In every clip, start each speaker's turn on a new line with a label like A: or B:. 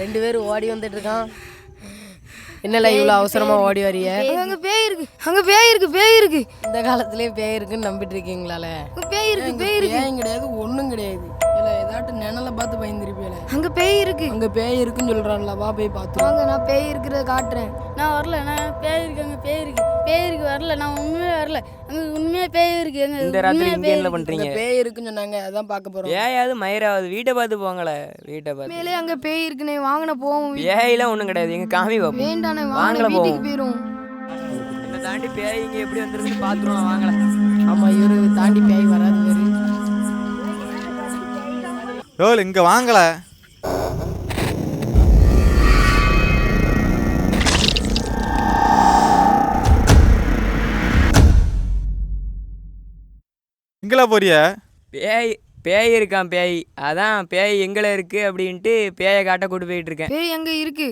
A: 2 பேரும் ஓடி வந்துட்டு இருக்கான். என்னல இவ்வளோ அவசரமா ஓடி வரிய?
B: அங்க பேய் இருக்கு, அங்க பேய் இருக்கு, பேய் இருக்கு.
A: இந்த காலத்திலே பேய் இருக்குன்னு நம்பிட்டு இருக்கீங்களால?
B: பேய் இருக்கு, பேய் இருக்கு.
A: பேயும் கிடையாது, ஒன்றும் கிடையாது. இல்லை ஏதாட்டும் நிழலை பார்த்து பயந்துருப்பீல.
B: அங்க பேய் இருக்கு,
A: அங்கே பேய் இருக்குன்னு சொல்கிறான்ல, வா போய் பார்த்து
B: வாங்க. நான் பேய் இருக்கிறத காட்டுறேன்.
C: நான் வரல, நான் பேய் இருக்கு, அங்கே பேய் இருக்கு, பேய் இருக்கு, வரல, நான் உண்மையே வரல, அங்கே உண்மையாக பேய் இருக்கு. அங்கே
D: இந்த ராத்திரி இங்கே என்ன பண்ணுறீங்க?
A: பேய் இருக்குன்னு சொன்னாங்க, அதான் பார்க்க போகிறோம்.
D: ஏயாவது மயிராவது வீட்டை பார்த்து போங்களே, வீட்டை பார்த்து.
B: மேலே அங்க பேய் இருக்குனே, வாங்கின போவோம்.
D: பேயெல்லாம் ஒன்றும் கிடையாது, எங்க காமி பார்ப்போம்.
B: வேண்டானே,
D: வாங்கல
B: வீட்டுக்கு போயிரும்.
D: என்னை தாண்டி பேய் இங்கே எப்படி வந்துருக்குன்னு பார்த்துருவோம், வாங்கல.
A: ஆமாம், இவரு தாண்டி பேய் வராது வேறு.
E: யோல் இங்கே வாங்கல. எங்களா போறிய?
D: பேய் பேய் இருக்கான், பேய். அதான் பேய் எங்களை இருக்கு அப்படின்ட்டு பேயை காட்ட கூட்டு போயிட்டு இருக்கேன்.
B: பேய் அங்க இருக்கு.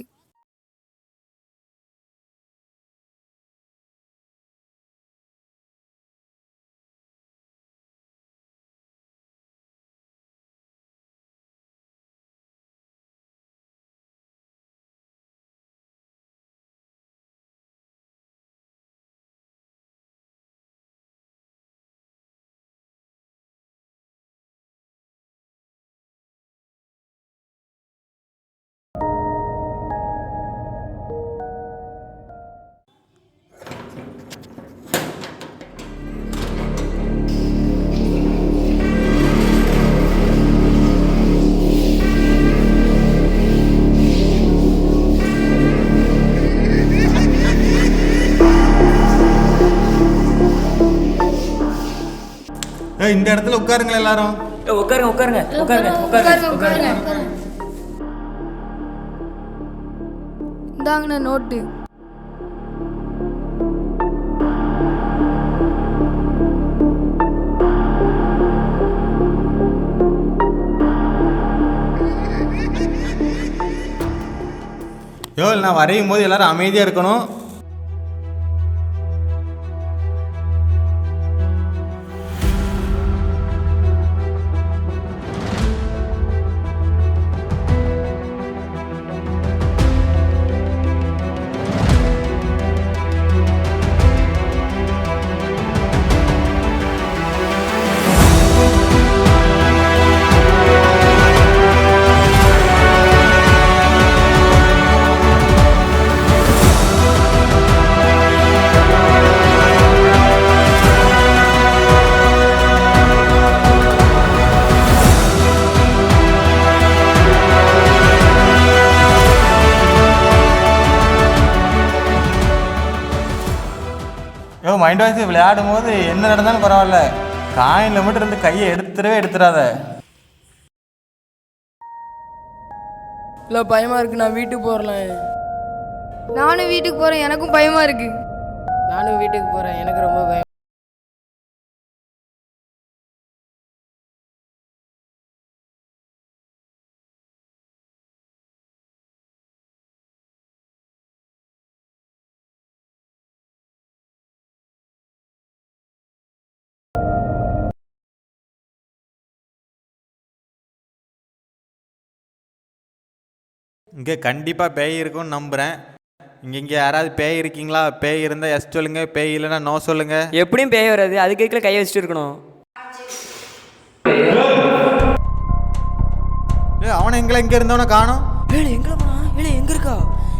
E: இந்த இடத்துல உட்காருங்களா எல்லாரும்.
D: உட்காருங்க உட்காருங்க உட்காருங்க உட்காருங்க உட்காருங்க.
B: இந்தாங்கண்ணா நோட்டு.
E: யோல் நான் வரையும் போது எல்லாரும் அமைதியாக இருக்கணும். மைண்ட் வாய்ஸ் விளையாடும் போது என்ன நடந்தாலும் பரவாயில்ல, காயின்ல மட்டும் இருந்து கையை எடுத்துடாத.
A: இல்லை பயமா இருக்கு, நான் வீட்டுக்கு போறேன்.
B: நானும் வீட்டுக்கு போறேன், எனக்கும் பயமா இருக்கு.
A: நானும் வீட்டுக்கு போறேன், எனக்கு ரொம்ப பயம்.
E: இங்கே கண்டிப்பாக பேய் இருக்கும்னு நம்புகிறேன். இங்கே யாராவது பேய் இருக்கீங்களா? பேய் இருந்தால் எஸ் சொல்லுங்க, பேய் இல்லைன்னா நோ சொல்லுங்க.
D: எப்படியும் பேய் வராது, அது கேட்கல கையை வச்சுட்டு இருக்கணும்.
E: அவனை எங்கே இருந்தவனை காணும்.
A: ஏழு எங்கே போனா? ஏழு எங்க இருக்கா?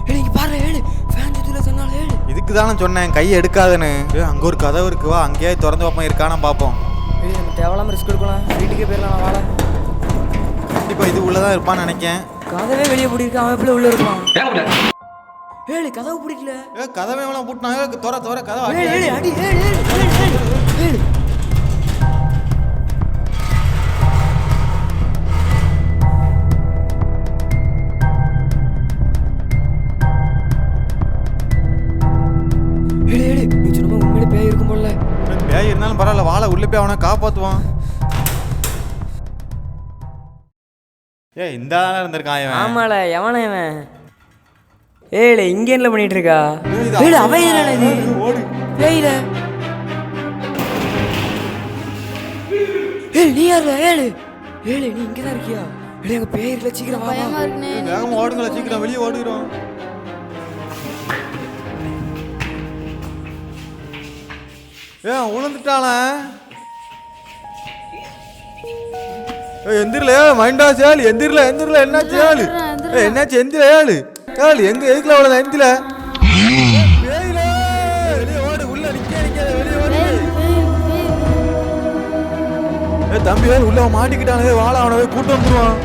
A: ஏழு இங்கே பாரு, ஏழு ஃபேன் சுற்றில சொன்னால ஏழு.
E: இதுக்கு தானே சொன்னேன் கையை எடுக்காதுன்னு. அங்கே ஒரு கதவு இருக்குவா, அங்கேயே திறந்து பார்ப்போம், இருக்கானா பார்ப்போம்.
A: ஏழு நம்ம தேவலாம ரிஸ்க் எடுக்கலாம், வீட்டுக்கே போயிடலாம். வாழ
E: கண்டிப்பாக இது உள்ளதான் இருப்பான்னு நினைக்கேன்.
A: கதவே வெளியே பிடிக்க, அவன் எப்படி உள்ள இருப்பான்? ஏழு கதவு பிடிக்கல.
E: கதவை எவ்வளோ பூட்டினா தோற கதவை
A: அடி ஏழு ஏழு ஏழு ஏழு. நீ சொன்ன உண்மையிலே பேய் இருக்கும் போல.
E: பேய் இருந்தாலும் பரவாயில்ல, வாழை உள்ள போய் அவனை காப்பாற்றுவான். இந்த ஆளா இருந்திருக்கான் இவன்.
D: ஆமால எவன இவன்? ஏழு இங்க என்ன பண்ணிட்டு இருக்கா?
A: ஏழு அவன் இது பேயில. ஏழு நீ யாரு? ஏழு ஏழு நீ இங்கதான் இருக்கியா? ஏய் எங்க பேய் இருக்குல்ல சீக்கிரம் வா வா
C: பயமா இருக்குண்ணே.
E: வேகமாக ஓடுங்களா, சீக்கிரம் வெளியே ஓடுகிறோம். ஏன் உளுந்துட்டாளே? எந்திரல மைண்டா சேல், எந்திரல எந்திரல, என்னாச்சு ஏழு? என்னாச்சு? எந்திர ஏழு ஏழு எங்க எதுக்குல அவ்வளோ எந்திர வெளியே ஓடு, உள்ள நிக்காத வெளியே ஓடு. தம்பி வேறு உள்ள மாட்டிக்கிட்டானே, வாழ அவனவே கூட்டம் வந்துருவான்.